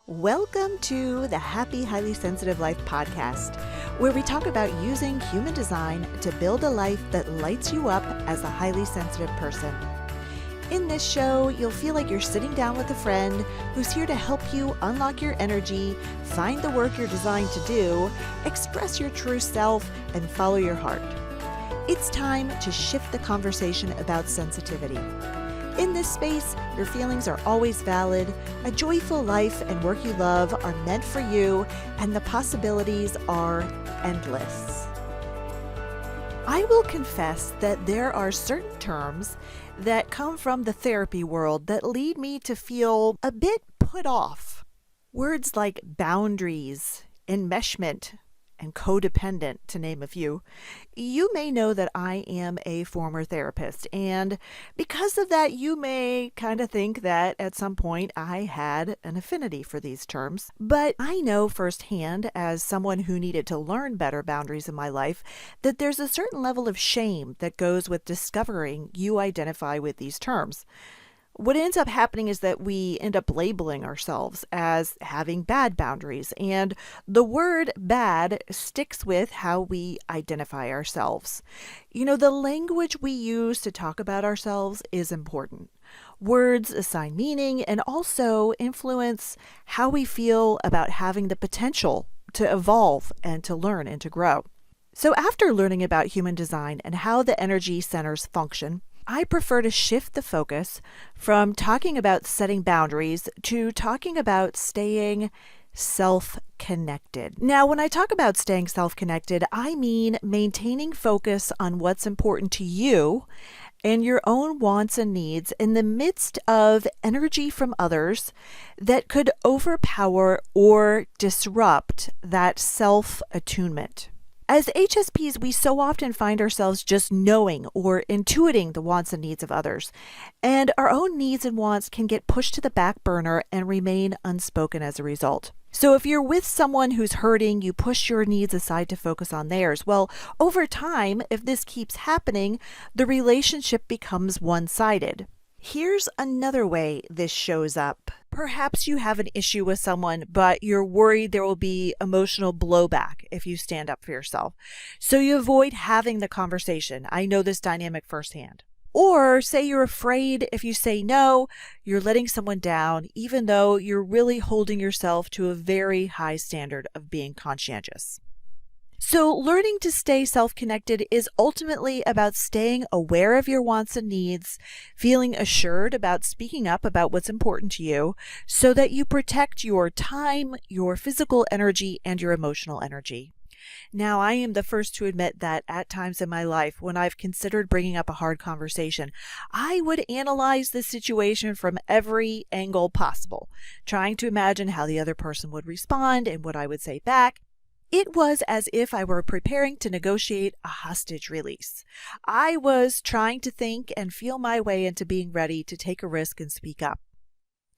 Welcome to the Happy Highly Sensitive Life podcast, where we talk about using human design to build a life that lights you up as a highly sensitive person. In this show, you'll feel like you're sitting down with a friend who's here to help you unlock your energy, find the work you're designed to do, express your true self, and follow your heart. It's time to shift the conversation about sensitivity. In this space, your feelings are always valid, a joyful life and work you love are meant for you, and the possibilities are endless. I will confess that there are certain terms that come from the therapy world that lead me to feel a bit put off. Words like boundaries, enmeshment, and codependent, to name a few. You may know that I am a former therapist, and because of that, you may kind of think that at some point I had an affinity for these terms. But I know firsthand, as someone who needed to learn better boundaries in my life, that there's a certain level of shame that goes with discovering you identify with these terms. What ends up happening is that we end up labeling ourselves as having bad boundaries, and the word bad sticks with how we identify ourselves. The language we use to talk about ourselves is important. Words assign meaning and also influence how we feel about having the potential to evolve and to learn and to grow. So after learning about human design and how the energy centers function, I prefer to shift the focus from talking about setting boundaries to talking about staying self-connected. Now, when I talk about staying self-connected, I mean maintaining focus on what's important to you and your own wants and needs in the midst of energy from others that could overpower or disrupt that self-attunement. As HSPs, we so often find ourselves just knowing or intuiting the wants and needs of others, and our own needs and wants can get pushed to the back burner and remain unspoken as a result. So if you're with someone who's hurting, you push your needs aside to focus on theirs. Well, over time, if this keeps happening, the relationship becomes one-sided. Here's another way this shows up. Perhaps you have an issue with someone, but you're worried there will be emotional blowback if you stand up for yourself. So you avoid having the conversation. I know this dynamic firsthand. Or say you're afraid if you say no, you're letting someone down, even though you're really holding yourself to a very high standard of being conscientious. So learning to stay self-connected is ultimately about staying aware of your wants and needs, feeling assured about speaking up about what's important to you so that you protect your time, your physical energy, and your emotional energy. Now, I am the first to admit that at times in my life, when I've considered bringing up a hard conversation, I would analyze the situation from every angle possible, trying to imagine how the other person would respond and what I would say back. It was as if I were preparing to negotiate a hostage release. I was trying to think and feel my way into being ready to take a risk and speak up.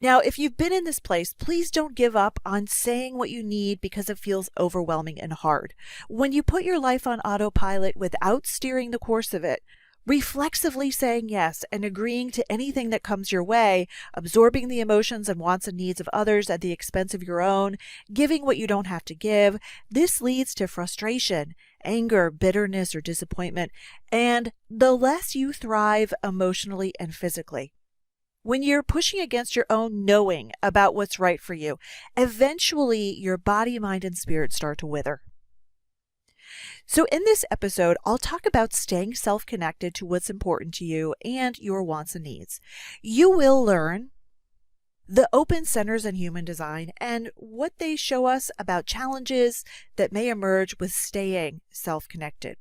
Now, if you've been in this place, please don't give up on saying what you need because it feels overwhelming and hard. When you put your life on autopilot without steering the course of it, reflexively saying yes and agreeing to anything that comes your way, absorbing the emotions and wants and needs of others at the expense of your own, giving what you don't have to give, this leads to frustration, anger, bitterness, or disappointment, and the less you thrive emotionally and physically. When you're pushing against your own knowing about what's right for you, eventually your body, mind, and spirit start to wither. So in this episode, I'll talk about staying self-connected to what's important to you and your wants and needs. You will learn the open centers in human design and what they show us about challenges that may emerge with staying self-connected.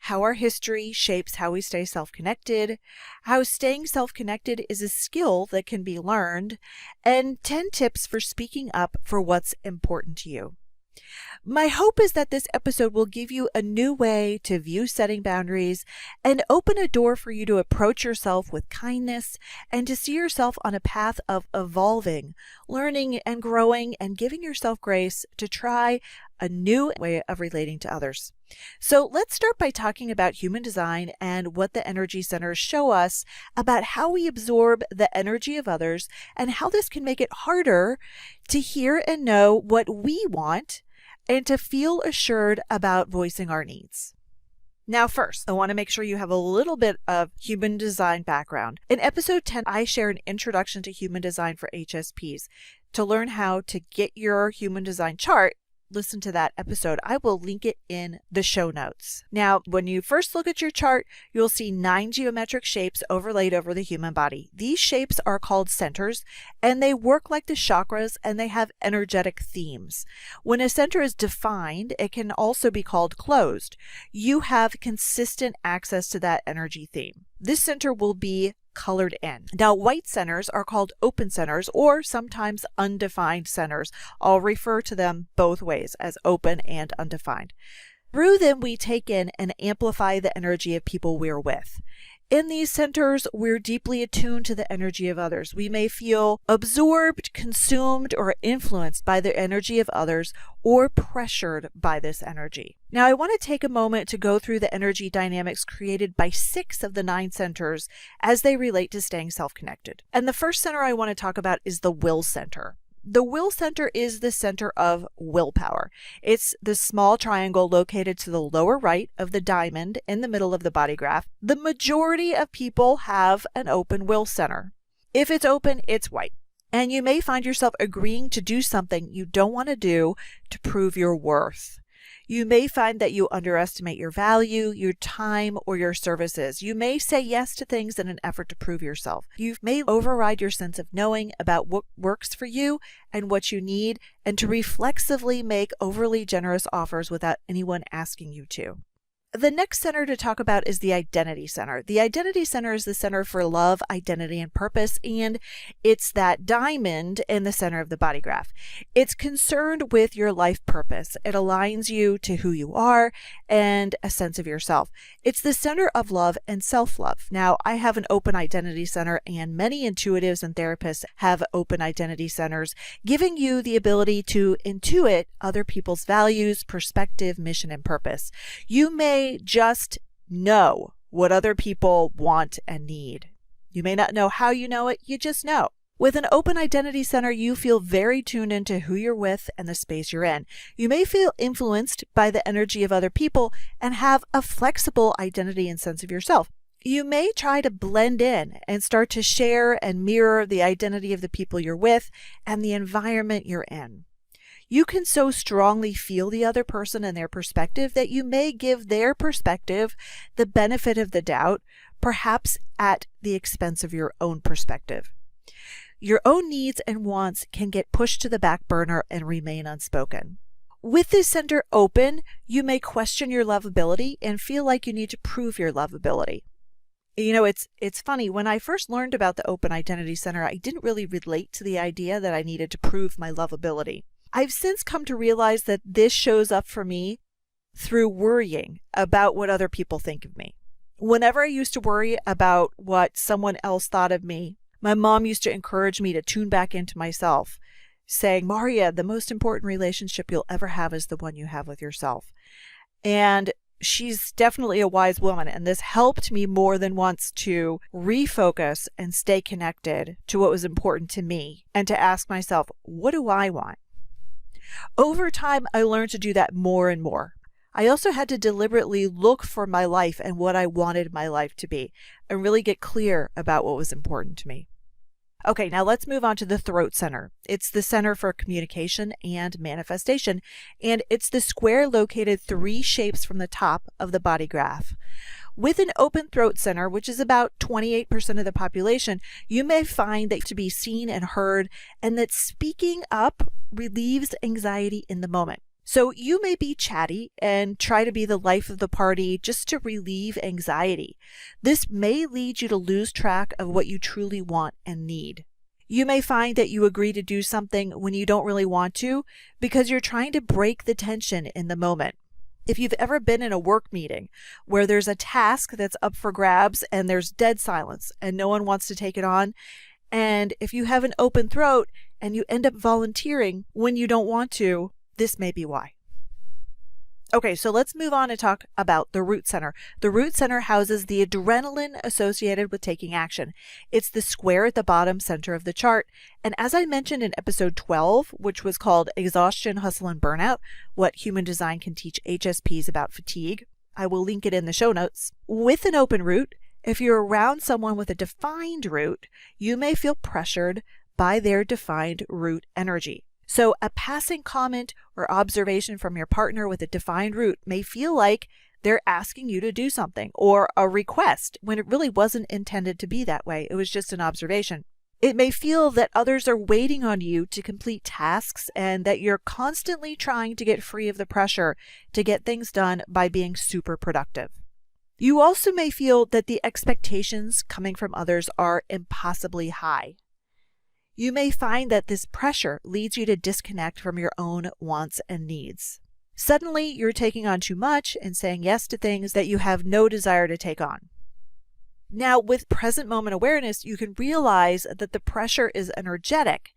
How our history shapes how we stay self-connected, how staying self-connected is a skill that can be learned, and 10 tips for speaking up for what's important to you. My hope is that this episode will give you a new way to view setting boundaries and open a door for you to approach yourself with kindness and to see yourself on a path of evolving, learning and growing and giving yourself grace to try a new way of relating to others. So let's start by talking about human design and what the energy centers show us about how we absorb the energy of others and how this can make it harder to hear and know what we want and to feel assured about voicing our needs. Now, first, I want to make sure you have a little bit of human design background. In episode 10, I share an introduction to human design for HSPs. To learn how to get your human design chart, listen to that episode. I will link it in the show notes. Now, when you first look at your chart, you'll see 9 geometric shapes overlaid over the human body. These shapes are called centers, and they work like the chakras, and they have energetic themes. When a center is defined, it can also be called closed. You have consistent access to that energy theme. This center will be colored in. Now, white centers are called open centers or sometimes undefined centers. I'll refer to them both ways, as open and undefined. Through them, we take in and amplify the energy of people we're with. In these centers, we're deeply attuned to the energy of others. We may feel absorbed, consumed, or influenced by the energy of others or pressured by this energy. Now, I want to take a moment to go through the energy dynamics created by 6 of the 9 centers as they relate to staying self-connected. And the first center I want to talk about is the will center. The will center is the center of willpower. It's the small triangle located to the lower right of the diamond in the middle of the body graph. The majority of people have an open will center. If it's open, it's white. And you may find yourself agreeing to do something you don't want to do to prove your worth. You may find that you underestimate your value, your time, or your services. You may say yes to things in an effort to prove yourself. You may override your sense of knowing about what works for you and what you need, and to reflexively make overly generous offers without anyone asking you to. The next center to talk about is the identity center. The identity center is the center for love, identity, and purpose, and it's that diamond in the center of the body graph. It's concerned with your life purpose. It aligns you to who you are and a sense of yourself. It's the center of love and self-love. Now, I have an open identity center, and many intuitives and therapists have open identity centers, giving you the ability to intuit other people's values, perspective, mission, and purpose. You may just know what other people want and need. You may not know how you know it, you just know. With an open identity center, you feel very tuned into who you're with and the space you're in. You may feel influenced by the energy of other people and have a flexible identity and sense of yourself. You may try to blend in and start to share and mirror the identity of the people you're with and the environment you're in. You can so strongly feel the other person and their perspective that you may give their perspective the benefit of the doubt, perhaps at the expense of your own perspective. Your own needs and wants can get pushed to the back burner and remain unspoken. With this center open, you may question your lovability and feel like you need to prove your lovability. You know, it's funny. When I first learned about the open identity center, I didn't really relate to the idea that I needed to prove my lovability. I've since come to realize that this shows up for me through worrying about what other people think of me. Whenever I used to worry about what someone else thought of me, my mom used to encourage me to tune back into myself, saying, Maria, the most important relationship you'll ever have is the one you have with yourself. And she's definitely a wise woman, and this helped me more than once to refocus and stay connected to what was important to me and to ask myself, what do I want? Over time, I learned to do that more and more. I also had to deliberately look for my life and what I wanted my life to be and really get clear about what was important to me. Okay, now let's move on to the throat center. It's the center for communication and manifestation, and it's the square located 3 shapes from the top of the body graph. With an open throat center, which is about 28% of the population, you may find that to be seen and heard, and that speaking up relieves anxiety in the moment. So you may be chatty and try to be the life of the party just to relieve anxiety. This may lead you to lose track of what you truly want and need. You may find that you agree to do something when you don't really want to because you're trying to break the tension in the moment. If you've ever been in a work meeting where there's a task that's up for grabs and there's dead silence and no one wants to take it on, and if you have an open throat and you end up volunteering when you don't want to, this may be why. Okay, so let's move on and talk about the root center. The root center houses the adrenaline associated with taking action. It's the square at the bottom center of the chart. And as I mentioned in episode 12, which was called Exhaustion, Hustle, and Burnout, What Human Design Can Teach HSPs About Fatigue, I will link it in the show notes. With an open root, if you're around someone with a defined root, you may feel pressured by their defined root energy. So a passing comment or observation from your partner with a defined root may feel like they're asking you to do something or a request when it really wasn't intended to be that way. It was just an observation. It may feel that others are waiting on you to complete tasks and that you're constantly trying to get free of the pressure to get things done by being super productive. You also may feel that the expectations coming from others are impossibly high. You may find that this pressure leads you to disconnect from your own wants and needs. Suddenly, you're taking on too much and saying yes to things that you have no desire to take on. Now, with present moment awareness, you can realize that the pressure is energetic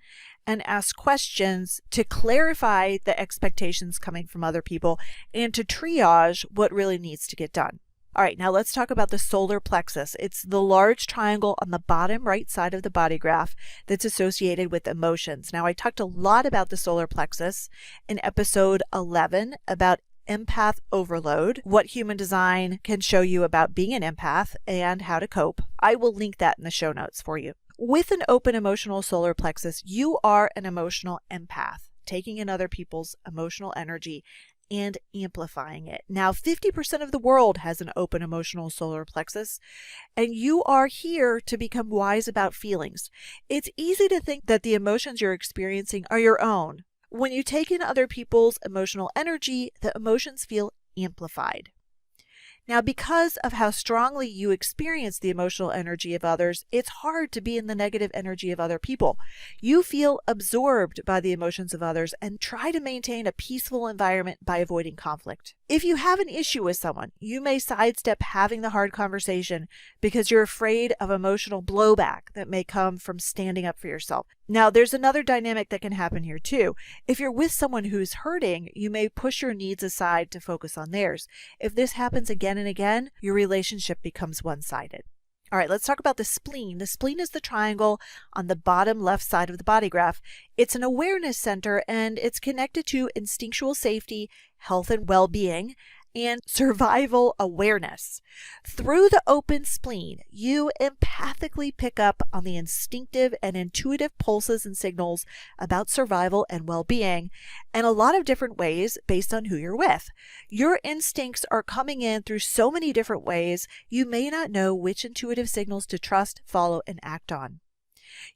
and ask questions to clarify the expectations coming from other people and to triage what really needs to get done. All right, now let's talk about the solar plexus. It's the large triangle on the bottom right side of the body graph that's associated with emotions. Now, I talked a lot about the solar plexus in episode 11 about empath overload, what human design can show you about being an empath and how to cope. I will link that in the show notes for you. With an open emotional solar plexus, you are an emotional empath, taking in other people's emotional energy and amplifying it. Now, 50% of the world has an open emotional solar plexus, and you are here to become wise about feelings. It's easy to think that the emotions you're experiencing are your own. When you take in other people's emotional energy, the emotions feel amplified. Now, because of how strongly you experience the emotional energy of others, it's hard to be in the negative energy of other people. You feel absorbed by the emotions of others and try to maintain a peaceful environment by avoiding conflict. If you have an issue with someone, you may sidestep having the hard conversation because you're afraid of emotional blowback that may come from standing up for yourself. Now, there's another dynamic that can happen here too. If you're with someone who's hurting, you may push your needs aside to focus on theirs. If this happens again and again, your relationship becomes one-sided. All right, let's talk about the spleen. The spleen is the triangle on the bottom left side of the body graph. It's an awareness center and it's connected to instinctual safety, health and well-being, and survival awareness. Through the open spleen, you empathically pick up on the instinctive and intuitive pulses and signals about survival and well-being in a lot of different ways based on who you're with. Your instincts are coming in through so many different ways, you may not know which intuitive signals to trust, follow, and act on.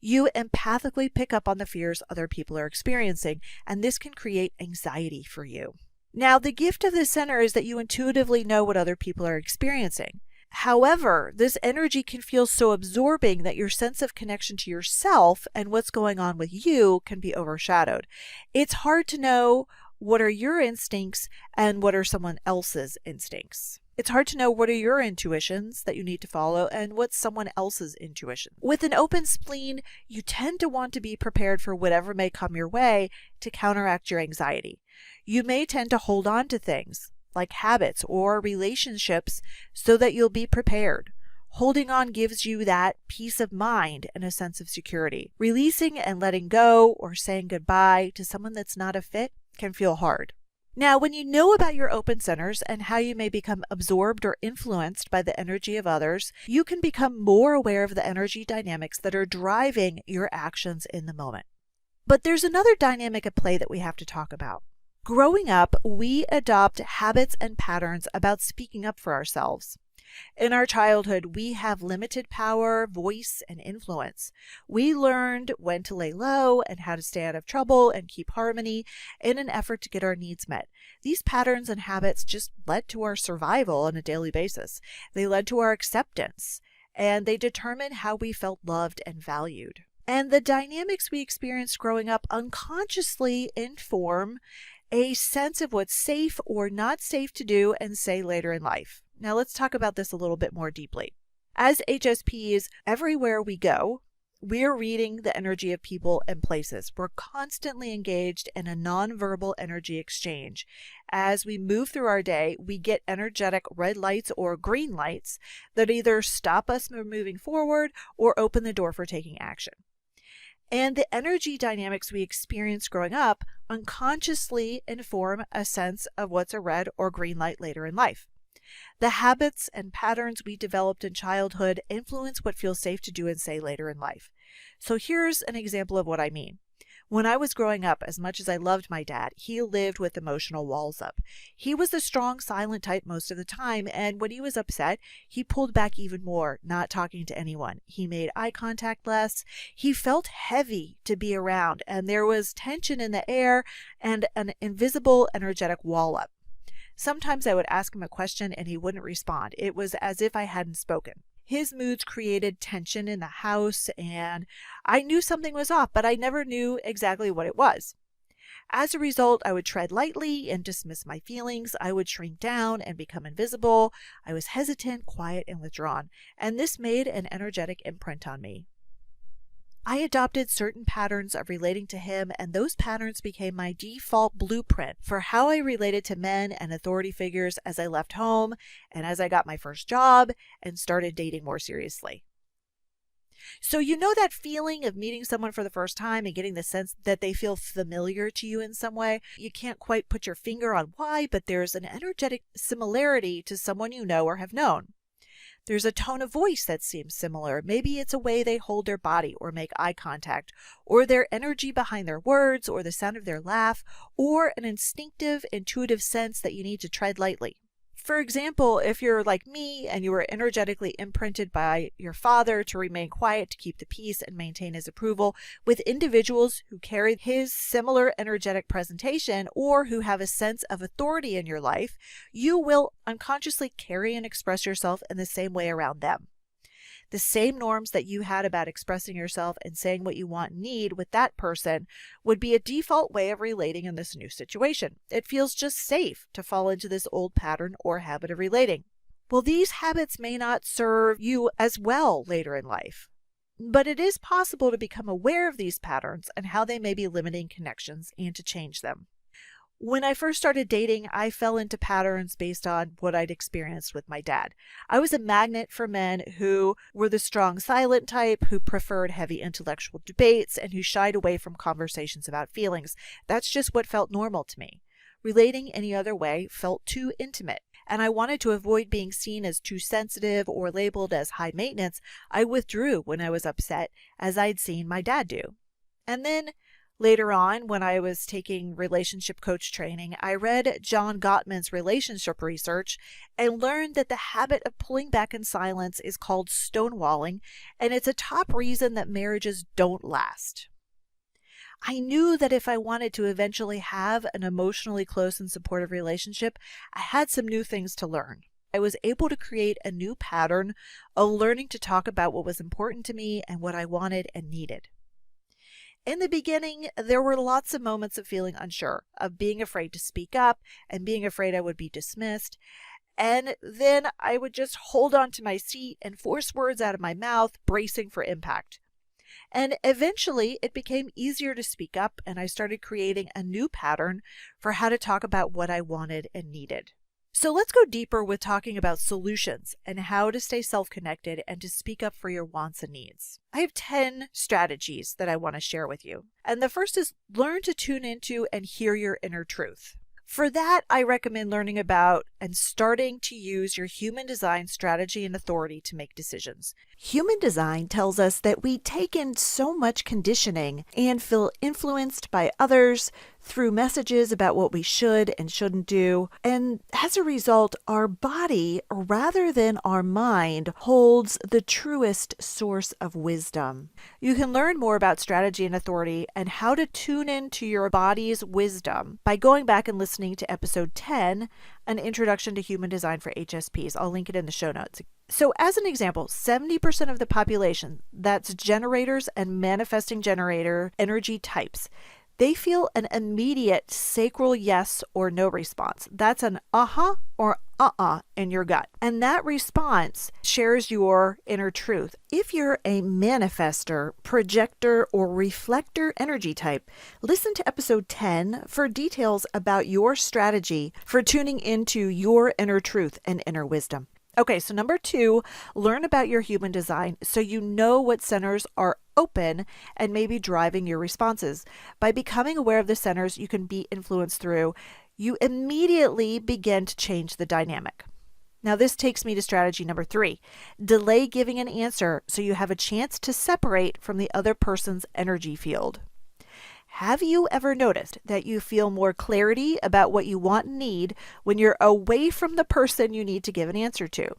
You empathically pick up on the fears other people are experiencing, and this can create anxiety for you. Now, the gift of this center is that you intuitively know what other people are experiencing. However, this energy can feel so absorbing that your sense of connection to yourself and what's going on with you can be overshadowed. It's hard to know what are your instincts and what are someone else's instincts. It's hard to know what are your intuitions that you need to follow and what's someone else's intuition. With an open spleen, you tend to want to be prepared for whatever may come your way to counteract your anxiety. You may tend to hold on to things like habits or relationships so that you'll be prepared. Holding on gives you that peace of mind and a sense of security. Releasing and letting go or saying goodbye to someone that's not a fit can feel hard. Now, when you know about your open centers and how you may become absorbed or influenced by the energy of others, you can become more aware of the energy dynamics that are driving your actions in the moment. But there's another dynamic at play that we have to talk about. Growing up, we adopt habits and patterns about speaking up for ourselves. In our childhood, we have limited power, voice, and influence. We learned when to lay low and how to stay out of trouble and keep harmony in an effort to get our needs met. These patterns and habits just led to our survival on a daily basis. They led to our acceptance, and they determined how we felt loved and valued. And the dynamics we experienced growing up unconsciously inform a sense of what's safe or not safe to do and say later in life. Now let's talk about this a little bit more deeply. As HSPs, everywhere we go, We're reading the energy of people and places. We're constantly engaged in a nonverbal energy exchange. As we move through our day, we get energetic red lights or green lights that either stop us from moving forward or open the door for taking action. And the energy dynamics we experience growing up unconsciously inform a sense of what's a red or green light later in life. The habits and patterns we developed in childhood influence what feels safe to do and say later in life. So here's an example of what I mean. When I was growing up, as much as I loved my dad, he lived with emotional walls up. He was the strong, silent type most of the time, and when he was upset, he pulled back even more, not talking to anyone. He made eye contact less. He felt heavy to be around, and there was tension in the air and an invisible energetic wall up. Sometimes I would ask him a question and he wouldn't respond. It was as if I hadn't spoken. His moods created tension in the house, and I knew something was off, but I never knew exactly what it was. As a result, I would tread lightly and dismiss my feelings. I would shrink down and become invisible. I was hesitant, quiet, and withdrawn, and this made an energetic imprint on me. I adopted certain patterns of relating to him, and those patterns became my default blueprint for how I related to men and authority figures as I left home and as I got my first job and started dating more seriously. So you know that feeling of meeting someone for the first time and getting the sense that they feel familiar to you in some way? You can't quite put your finger on why, but there's an energetic similarity to someone you know or have known. There's a tone of voice that seems similar. Maybe it's a way they hold their body or make eye contact, or their energy behind their words, or the sound of their laugh, or an instinctive, intuitive sense that you need to tread lightly. For example, if you're like me and you were energetically imprinted by your father to remain quiet, to keep the peace and maintain his approval, with individuals who carry his similar energetic presentation or who have a sense of authority in your life, you will unconsciously carry and express yourself in the same way around them. The same norms that you had about expressing yourself and saying what you want and need with that person would be a default way of relating in this new situation. It feels just safe to fall into this old pattern or habit of relating. Well, these habits may not serve you as well later in life, but it is possible to become aware of these patterns and how they may be limiting connections and to change them. When I first started dating, I fell into patterns based on what I'd experienced with my dad. I was a magnet for men who were the strong, silent type, who preferred heavy intellectual debates, and who shied away from conversations about feelings. That's just what felt normal to me. Relating any other way felt too intimate, and I wanted to avoid being seen as too sensitive or labeled as high maintenance. I withdrew when I was upset, as I'd seen my dad do. And then later on, when I was taking relationship coach training, I read John Gottman's relationship research and learned that the habit of pulling back in silence is called stonewalling, and it's a top reason that marriages don't last. I knew that if I wanted to eventually have an emotionally close and supportive relationship, I had some new things to learn. I was able to create a new pattern of learning to talk about what was important to me and what I wanted and needed. In the beginning, there were lots of moments of feeling unsure, of being afraid to speak up and being afraid I would be dismissed. And then I would just hold on to my seat and force words out of my mouth, bracing for impact. And eventually it became easier to speak up, and I started creating a new pattern for how to talk about what I wanted and needed. So let's go deeper with talking about solutions and how to stay self-connected and to speak up for your wants and needs. I have 10 strategies that I want to share with you. And the first is learn to tune into and hear your inner truth. For that, I recommend learning about and starting to use your human design strategy and authority to make decisions. Human design tells us that we take in so much conditioning and feel influenced by others through messages about what we should and shouldn't do. And as a result, our body, rather than our mind, holds the truest source of wisdom. You can learn more about strategy and authority and how to tune into your body's wisdom by going back and listening to episode 10, An Introduction to Human Design for HSPs. I'll link it in the show notes. So as an example, 70% of the population, that's generators and manifesting generator energy types, they feel an immediate sacral yes or no response. That's an or in your gut. And that response shares your inner truth. If you're a manifester, projector, or reflector energy type, listen to episode 10 for details about your strategy for tuning into your inner truth and inner wisdom. Okay, so number 2, learn about your human design so you know what centers are open and maybe driving your responses. By becoming aware of the centers you can be influenced through, you immediately begin to change the dynamic. Now, this takes me to strategy number 3. Delay giving an answer so you have a chance to separate from the other person's energy field. Have you ever noticed that you feel more clarity about what you want and need when you're away from the person you need to give an answer to?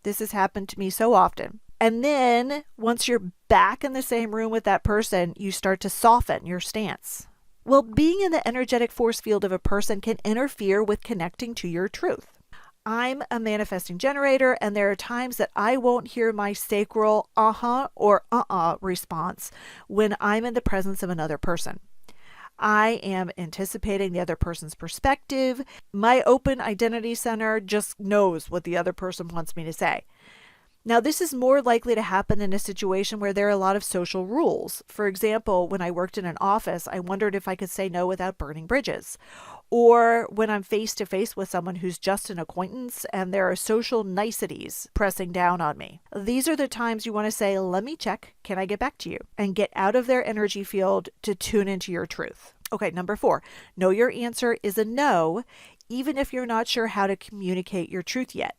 This has happened to me so often. And then once you're back in the same room with that person, you start to soften your stance. Well, being in the energetic force field of a person can interfere with connecting to your truth. I'm a manifesting generator, and there are times that I won't hear my sacral or response when I'm in the presence of another person. I am anticipating the other person's perspective. My open identity center just knows what the other person wants me to say. Now, this is more likely to happen in a situation where there are a lot of social rules. For example, when I worked in an office, I wondered if I could say no without burning bridges. Or when I'm face to face with someone who's just an acquaintance and there are social niceties pressing down on me. These are the times you want to say, let me check, can I get back to you? And get out of their energy field to tune into your truth. Okay, number 4, know your answer is a no, even if you're not sure how to communicate your truth yet.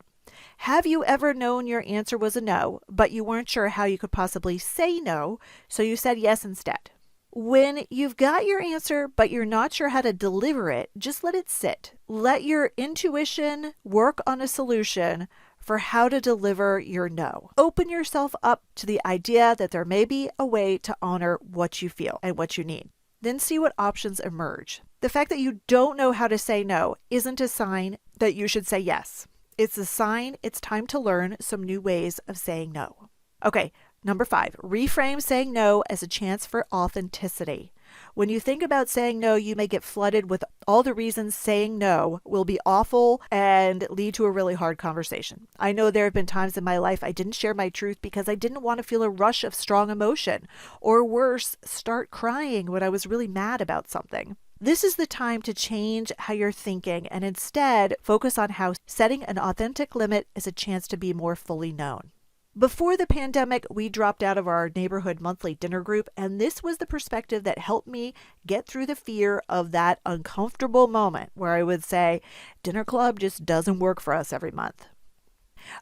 Have you ever known your answer was a no, but you weren't sure how you could possibly say no, so you said yes instead? When you've got your answer, but you're not sure how to deliver it, just let it sit. Let your intuition work on a solution for how to deliver your no. Open yourself up to the idea that there may be a way to honor what you feel and what you need. Then see what options emerge. The fact that you don't know how to say no isn't a sign that you should say yes. It's a sign it's time to learn some new ways of saying no. Okay, number 5, reframe saying no as a chance for authenticity. When you think about saying no, you may get flooded with all the reasons saying no will be awful and lead to a really hard conversation. I know there have been times in my life I didn't share my truth because I didn't want to feel a rush of strong emotion, or worse, start crying when I was really mad about something. This is the time to change how you're thinking and instead focus on how setting an authentic limit is a chance to be more fully known. Before the pandemic, we dropped out of our neighborhood monthly dinner group, and this was the perspective that helped me get through the fear of that uncomfortable moment where I would say, dinner club just doesn't work for us every month.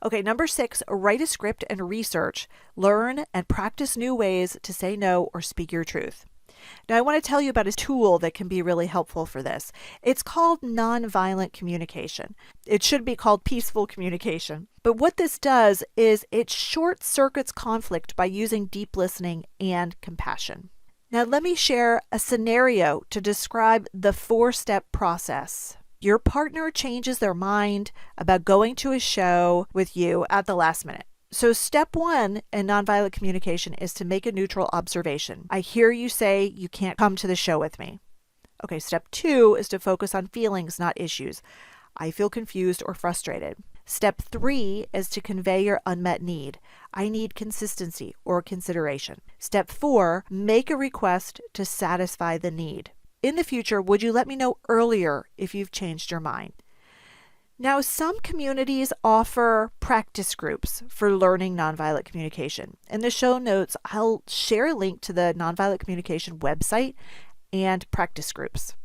Okay, number 6, write a script and research, learn and practice new ways to say no or speak your truth. Now, I want to tell you about a tool that can be really helpful for this. It's called nonviolent communication. It should be called peaceful communication. But what this does is it short circuits conflict by using deep listening and compassion. Now, let me share a scenario to describe the 4-step process. Your partner changes their mind about going to a show with you at the last minute. So step 1 in nonviolent communication is to make a neutral observation. I hear you say you can't come to the show with me. Okay, step 2 is to focus on feelings, not issues. I feel confused or frustrated. Step 3 is to convey your unmet need. I need consistency or consideration. Step 4, make a request to satisfy the need. In the future, would you let me know earlier if you've changed your mind? Now, some communities offer practice groups for learning nonviolent communication. In the show notes, I'll share a link to the nonviolent communication website and practice groups.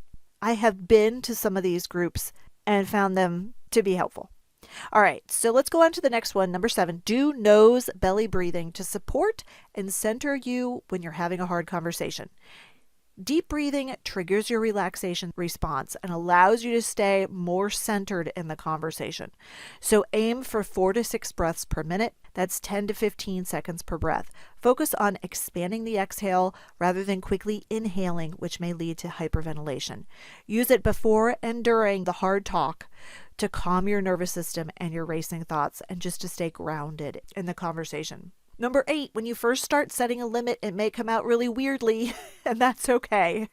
I have been to some of these groups and found them to be helpful. All right, so let's go on to the next one. Number 7, do nose belly breathing to support and center you when you're having a hard conversation. Deep breathing triggers your relaxation response and allows you to stay more centered in the conversation. So aim for 4 to 6 breaths per minute. That's 10 to 15 seconds per breath. Focus on expanding the exhale rather than quickly inhaling, which may lead to hyperventilation. Use it before and during the hard talk to calm your nervous system and your racing thoughts and just to stay grounded in the conversation. Number 8, when you first start setting a limit, it may come out really weirdly, and that's okay.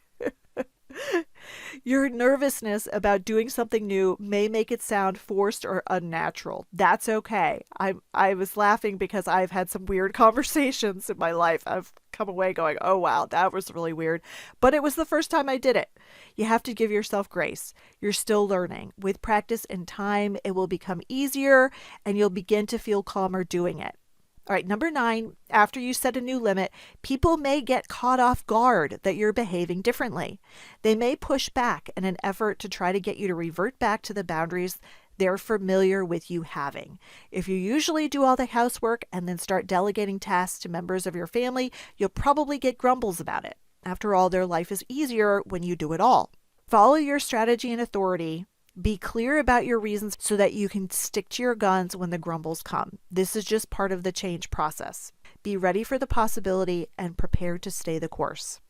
Your nervousness about doing something new may make it sound forced or unnatural. That's okay. I was laughing because I've had some weird conversations in my life. I've come away going, oh wow, that was really weird. But it was the first time I did it. You have to give yourself grace. You're still learning. With practice and time, it will become easier and you'll begin to feel calmer doing it. All right, number 9, after you set a new limit, people may get caught off guard that you're behaving differently. They may push back in an effort to try to get you to revert back to the boundaries they're familiar with you having. If you usually do all the housework and then start delegating tasks to members of your family, you'll probably get grumbles about it. After all, their life is easier when you do it all. Follow your strategy and authority. Be clear about your reasons so that you can stick to your guns when the grumbles come. This is just part of the change process. Be ready for the possibility and prepare to stay the course.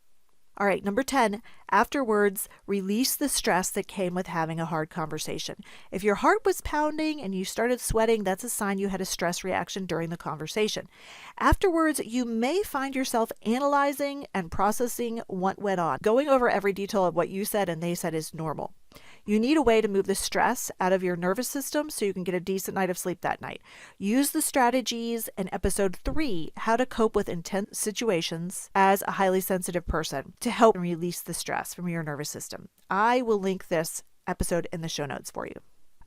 All right, number 10, afterwards, release the stress that came with having a hard conversation. If your heart was pounding and you started sweating, that's a sign you had a stress reaction during the conversation. Afterwards, you may find yourself analyzing and processing what went on. Going over every detail of what you said and they said is normal. You need a way to move the stress out of your nervous system so you can get a decent night of sleep that night. Use the strategies in episode 3, how to cope with intense situations as a highly sensitive person, to help release the stress from your nervous system. I will link this episode in the show notes for you.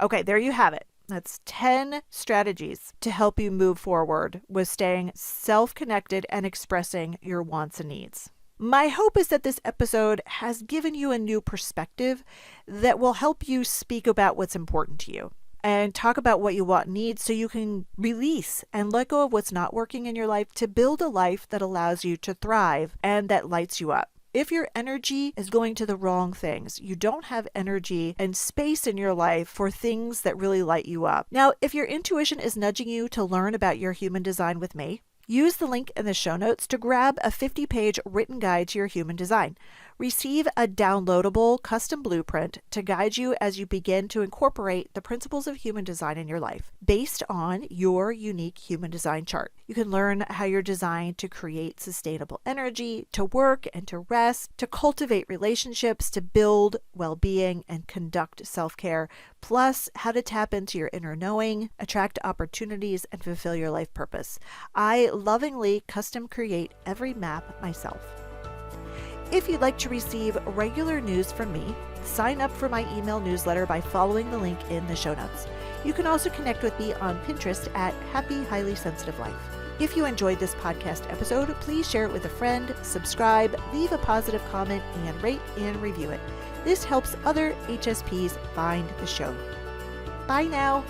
Okay, there you have it. That's 10 strategies to help you move forward with staying self-connected and expressing your wants and needs. My hope is that this episode has given you a new perspective that will help you speak about what's important to you and talk about what you want and need so you can release and let go of what's not working in your life to build a life that allows you to thrive and that lights you up. If your energy is going to the wrong things, you don't have energy and space in your life for things that really light you up. Now, if your intuition is nudging you to learn about your human design with me, use the link in the show notes to grab a 50-page written guide to your human design. Receive a downloadable custom blueprint to guide you as you begin to incorporate the principles of human design in your life based on your unique human design chart. You can learn how you're designed to create sustainable energy, to work and to rest, to cultivate relationships, to build well-being and conduct self-care, plus how to tap into your inner knowing, attract opportunities, and fulfill your life purpose. I lovingly custom create every map myself. If you'd like to receive regular news from me, sign up for my email newsletter by following the link in the show notes. You can also connect with me on Pinterest at Happy Highly Sensitive Life. If you enjoyed this podcast episode, please share it with a friend, subscribe, leave a positive comment, and rate and review it. This helps other HSPs find the show. Bye now.